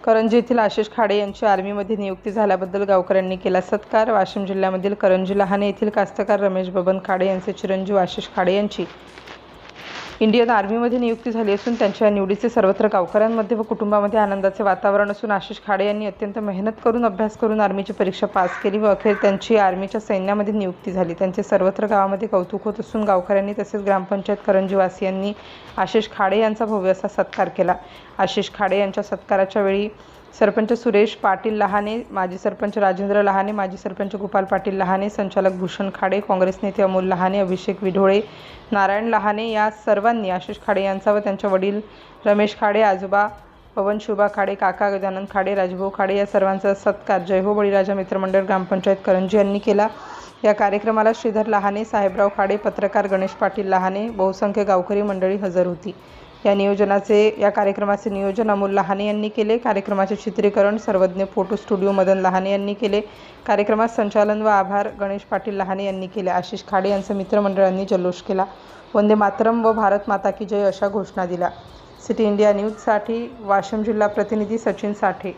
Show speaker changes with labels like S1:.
S1: करंजी येथील आशिष खाडे यांची आर्मीमध्ये नियुक्ती झाल्याबद्दल गावकऱ्यांनी केला सत्कार। वाशिम जिल्ह्यामधील करंजी लहाने येथील कास्तकार रमेश बबन खाडे यांचे चिरंजीव आशिष खाडे यांची इंडियन आर्मीमध्ये नियुक्ती झाली असून त्यांच्या निवडीचे सर्वत्र गावकऱ्यांमध्ये व कुटुंबामध्ये आनंदाचे वातावरण असून आशिष खाडे यांनी अत्यंत मेहनत करून अभ्यास करून आर्मीची परीक्षा पास केली व अखेर त्यांची आर्मीच्या सैन्यामध्ये नियुक्ती झाली। त्यांचे सर्वत्र गावामध्ये कौतुक होत असून गावकऱ्यांनी तसेच ग्रामपंचायत करंजीवासियांनी आशिष खाडे यांचा भव्य असा सत्कार केला। आशिष खाडे यांच्या सत्काराच्या वेळी सरपंच सुरेश पाटील लहाने, माजी सरपंच राजेंद्र लहाने, माजी सरपंच गोपाल पाटील लहाने, संचालक भूषण खाडे, काँग्रेस नेते अमोल लहाने, अभिषेक विढोळे, नारायण लहाने या सर्वांनी आशिष खाडे यांचा व त्यांच्या वडील रमेश खाडे, आजोबा पवन शुभा खाडे, काका गजानन खाडे, राजभाऊ खाडे या सर्वांचा सत्कार जय हो बळीराजा मित्रमंडळ ग्रामपंचायत करंजी यांनी केला। या कार्यक्रमाला श्रीधर लहाने, साहेबराव खाडे, पत्रकार गणेश पाटील लहाने, बहुसंख्य गावकरी मंडळी हजर होती। या कार्यक्रमाचे नियोजन अमोल लहाने यांनी केले। कार्यक्रमाचे चित्रीकरण सर्वज्ञ फोटो स्टुडिओ मदन लहाने यांनी केले। कार्यक्रमात संचालन व आभार गणेश पाटील लहाने यांनी केले। आशिष खाडे यांच्या मित्रमंडळांनी जल्लोष केला। वंदे मातरम व भारत माता की जय अशा घोषणा दिल्या। सिटी इंडिया न्यूजसाठी वाशिम जिल्हा प्रतिनिधी सचिन साठे।